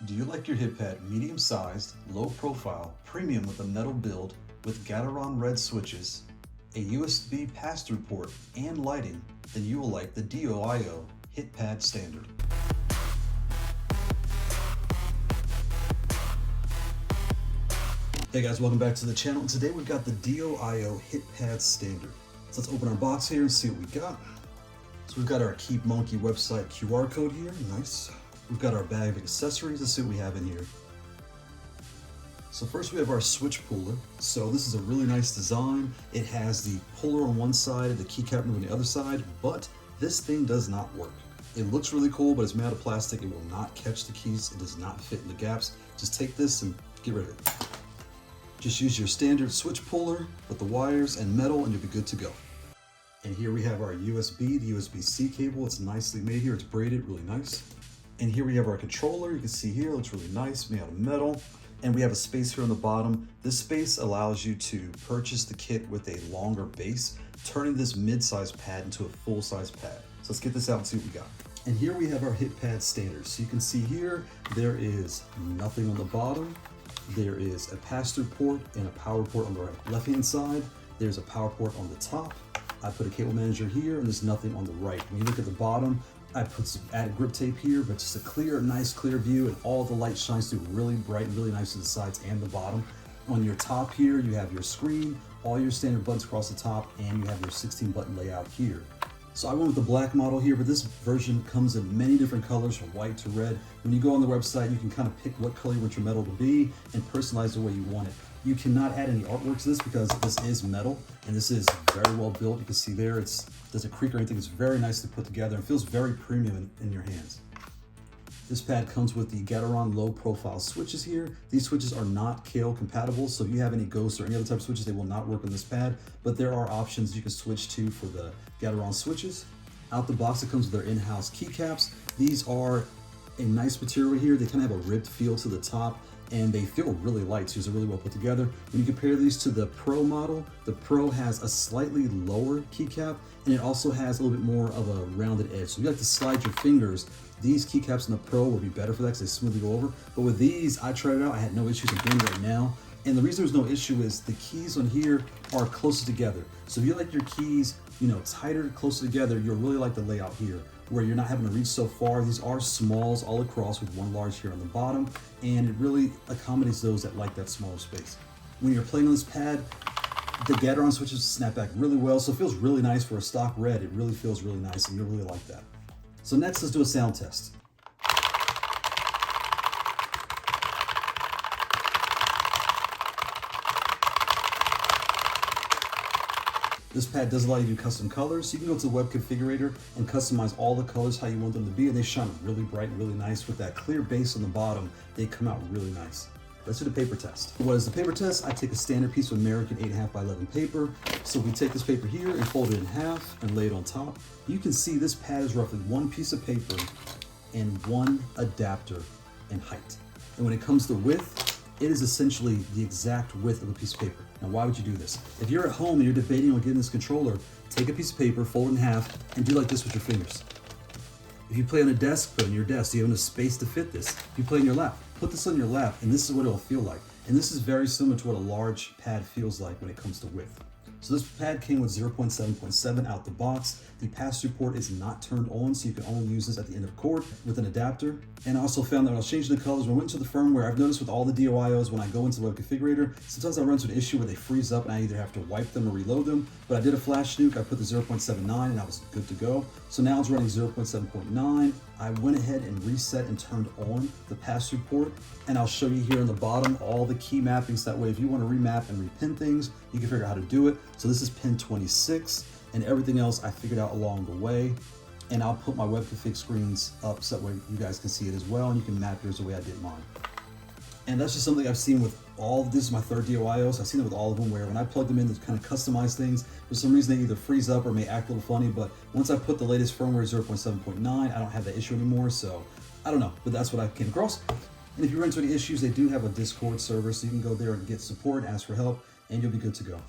Do you like your Hitpad medium-sized, low-profile, premium with a metal build with GATERON red switches, a USB pass-through port, and lighting? Then you will like the DOIO Hitpad Standard. Hey guys, welcome back to the channel. Today we've got the DOIO Hitpad Standard. So let's open our box here and see what we got. So we've got our Keebmonkey website QR code here, nice. We've got our bag of accessories. Let's see what we have in here. So first we have our switch puller. So this is a really nice design. It has the puller on one side and the keycap on the other side, but this thing does not work. It looks really cool, but it's made out of plastic. It will not catch the keys. It does not fit in the gaps. Just take this and get rid of it. Just use your standard switch puller with the wires and metal and you'll be good to go. And here we have our USB, the USB C cable. It's nicely made here. It's braided, really nice. And here we have our controller. You can see here, it looks really nice, made out of metal. And we have a space here on the bottom. This space allows you to purchase the kit with a longer base, turning this mid-size pad into a full-size pad. So let's get this out and see what we got. And here we have our Hitpad standard. So you can see here, there is nothing on the bottom. There is a pass-through port and a power port on the left-hand side. There's a power port on the top. I put a cable manager here and there's nothing on the right. When you look at the bottom, I put some added grip tape here, but just a clear, nice clear view, and all the light shines through really bright and really nice to the sides and the bottom. On your top here, you have your screen, all your standard buttons across the top, and you have your 16 button layout here. So I went with the black model here, but this version comes in many different colors from white to red. When you go on the website, you can kind of pick what color you want your metal to be and personalize the way you want it. You cannot add any artwork to this because this is metal and this is very well built. You can see there, it doesn't creak or anything. It's very nicely put together and feels very premium in your hands. This pad comes with the GATERON low profile switches here. These switches are not Kailh compatible, so if you have any ghosts or any other type of switches, they will not work on this pad, but there are options you can switch to for the GATERON switches. Out the box, it comes with their in-house keycaps. These are a nice material here. They kind of have a ribbed feel to the top, and they feel really light too, so really well put together. When you compare these to the Pro model, the Pro has a slightly lower keycap, and it also has a little bit more of a rounded edge. So if you like to slide your fingers, these keycaps in the Pro will be better for that because they smoothly go over. But with these, I tried it out, I had no issues. I'm doing it right now. And the reason there's no issue is the keys on here are closer together. So if you like your keys, tighter, closer together, you'll really like the layout here, where you're not having to reach so far. These are smalls all across with one large here on the bottom, and it really accommodates those that like that smaller space. When you're playing on this pad, the GATERON switches snap back really well, so it feels really nice for a stock red. It really feels really nice, and you'll really like that. So next, let's do a sound test. This pad does allow you to do custom colors, so you can go to the web configurator and customize all the colors how you want them to be, and they shine really bright, really nice. With that clear base on the bottom, they come out really nice. Let's do the paper test. What is the paper test? I take a standard piece of American 8.5 by 11 paper. So we take this paper here and fold it in half and lay it on top. You can see this pad is roughly one piece of paper and one adapter in height. And when it comes to width, it is essentially the exact width of a piece of paper. Now, why would you do this? If you're at home and you're debating on getting this controller, take a piece of paper, fold it in half, and do like this with your fingers. If you play on a desk, put it on your desk. Do you have enough space to fit this? If you play on your lap, put this on your lap, and this is what it'll feel like. And this is very similar to what a large pad feels like when it comes to width. So this pad came with 0.7.7 out the box. The pass-through port is not turned on, so you can only use this at the end of cord with an adapter. And I also found that when I was changing the colors, when I went into the firmware, I've noticed with all the DOIOs, when I go into the web configurator, sometimes I run into an issue where they freeze up and I either have to wipe them or reload them. But I did a flash nuke, I put the 0.79 and I was good to go. So now it's running 0.7.9. I went ahead and reset and turned on the pass-through port. And I'll show you here on the bottom all the key mappings. That way, if you want to remap and repin things, you can figure out how to do it. So this is pin 26, and everything else I figured out along the way. And I'll put my web config screens up so that way you guys can see it as well, and you can map yours the way I did mine. And that's just something I've seen with all of this. Is my third DOIOs. I've seen it with all of them, where when I plug them in to kind of customize things, for some reason they either freeze up or may act a little funny. But once I put the latest firmware 0.7.9, I don't have that issue anymore. So I don't know, but that's what I came across. And if you run into any issues, they do have a Discord server, so you can go there and get support, ask for help, and you'll be good to go.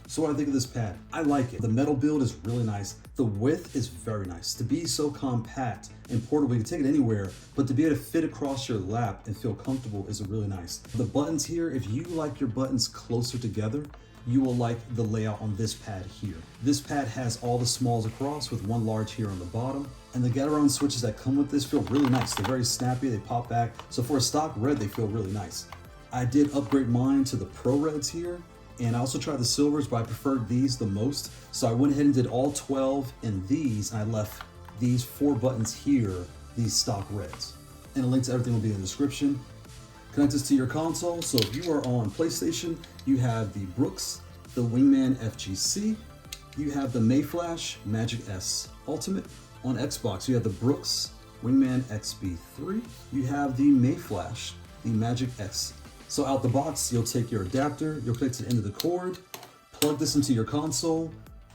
So what I think of this pad, I like it. The metal build is really nice. The width is very nice. To be so compact and portable, you can take it anywhere, but to be able to fit across your lap and feel comfortable is really nice. The buttons here, if you like your buttons closer together, you will like the layout on this pad here. This pad has all the smalls across with one large here on the bottom. And the GATERON switches that come with this feel really nice. They're very snappy, they pop back. So for a stock red, they feel really nice. I did upgrade mine to the Pro Reds here. And I also tried the silvers, but I preferred these the most. So I went ahead and did all 12 in these, and I left these 4 buttons here, these stock reds. And a link to everything will be in the description. Connect this to your console. So if you are on PlayStation, you have the Brooks, the Wingman FGC, you have the Mayflash Magic S Ultimate. On Xbox, you have the Brooks Wingman XB3, you have the Mayflash, the Magic S. So out the box, you'll take your adapter, you'll connect it into the cord, plug this into your console,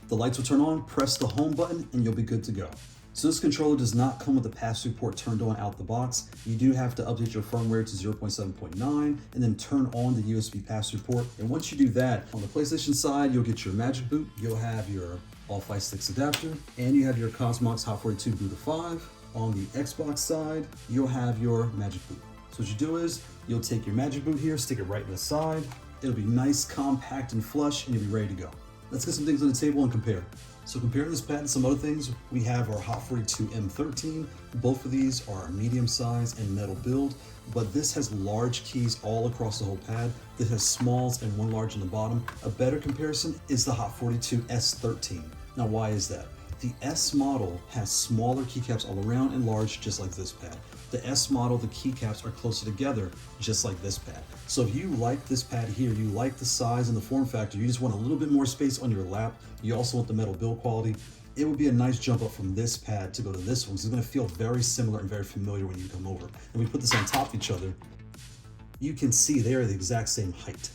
the lights will turn on, press the home button, and you'll be good to go. So this controller does not come with the pass-through port turned on out the box. You do have to update your firmware to 0.7.9 and then turn on the USB pass-through port. And once you do that, on the PlayStation side, you'll get your MagicBoot, you'll have your All FightSticks Adapter, and you have your Coxmox Haute42 T16. On the Xbox side, you'll have your MagicBoot. So what you do is, you'll take your MagicBoot here, stick it right in the side. It'll be nice, compact, and flush, and you'll be ready to go. Let's get some things on the table and compare. So comparing this pad to some other things, we have our Haute42 M13. Both of these are medium size and metal build, but this has large keys all across the whole pad. This has smalls and one large on the bottom. A better comparison is the Haute42 S13. Now why is that? The S model has smaller keycaps all around and large, just like this pad. The S model, the keycaps are closer together, just like this pad. So if you like this pad here, you like the size and the form factor, you just want a little bit more space on your lap, you also want the metal build quality, it would be a nice jump up from this pad to go to this one, because it's gonna feel very similar and very familiar when you come over. And we put this on top of each other, you can see they are the exact same height.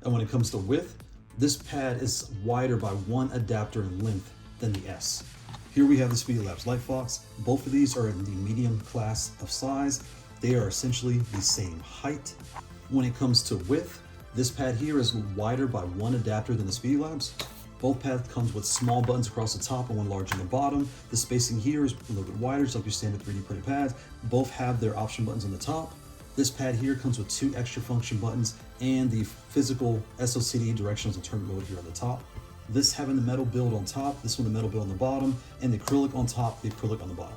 And when it comes to width, this pad is wider by 1 adapter in length than the S. Here we have the Speedlabs Lightfox. Both of these are in the medium class of size. They are essentially the same height. When it comes to width, this pad here is wider by 1 adapter than the Speedlabs. Both pads comes with small buttons across the top and one large on the bottom. The spacing here is a little bit wider, just like your standard 3D printed pads. Both have their option buttons on the top. This pad here comes with 2 extra function buttons and the physical SOCD directional and turn mode here on the top. This having the metal build on top, this one the metal build on the bottom, and the acrylic on top, the acrylic on the bottom.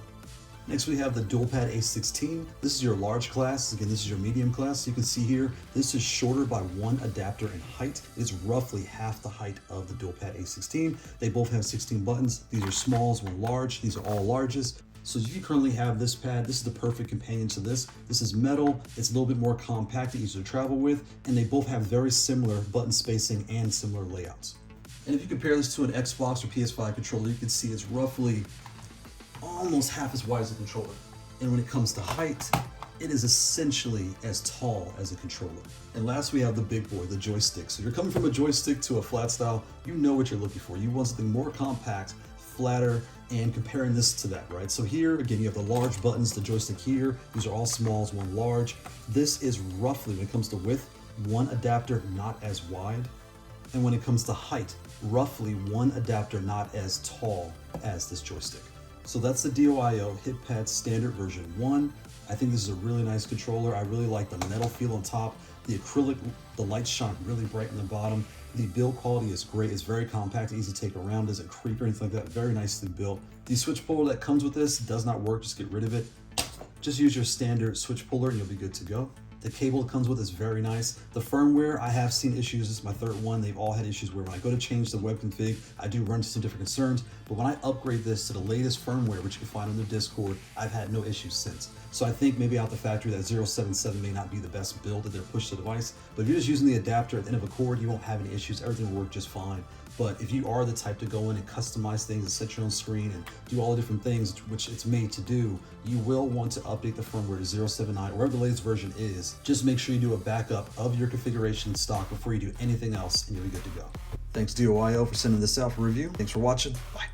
Next we have the dual pad A16. This is your large class. Again, this is your medium class. You can see here, this is shorter by 1 adapter in height. It's roughly half the height of the dual pad A16. They both have 16 buttons. These are smalls, one large. These are all larges. So if you currently have this pad, this is the perfect companion to this. This is metal, it's a little bit more compact, easier to travel with, and they both have very similar button spacing and similar layouts. And if you compare this to an Xbox or PS5 controller, you can see it's roughly almost half as wide as a controller. And when it comes to height, it is essentially as tall as a controller. And last we have the big boy, the joystick. So if you're coming from a joystick to a flat style, you know what you're looking for. You want something more compact, flatter, and comparing this to that, right? So here, again, you have the large buttons, the joystick here. These are all smalls, one large. This is roughly, when it comes to width, 1 adapter not as wide. And when it comes to height, roughly 1 adapter not as tall as this joystick. So that's the DOIO Hitpad Standard version 1. I think this is a really nice controller. I really like the metal feel on top. The acrylic, the lights shine really bright in the bottom. The build quality is great. It's very compact, easy to take around, doesn't creak or anything like that. Very nicely built. The switch puller that comes with this does not work. Just get rid of it. Just use your standard switch puller and you'll be good to go. The cable it comes with is very nice. The firmware, I have seen issues. This is my 3rd one. They've all had issues where when I go to change the web config, I do run into some different concerns. But when I upgrade this to the latest firmware, which you can find on the Discord, I've had no issues since. So I think maybe out the factory that 077 may not be the best build of their push to device. But if you're just using the adapter at the end of a cord, you won't have any issues. Everything will work just fine. But if you are the type to go in and customize things and set your own screen and do all the different things which it's made to do, you will want to update the firmware to 079 or whatever the latest version is. Just make sure you do a backup of your configuration stock before you do anything else and you'll be good to go. Thanks DOIO for sending this out for review. Thanks for watching. Bye.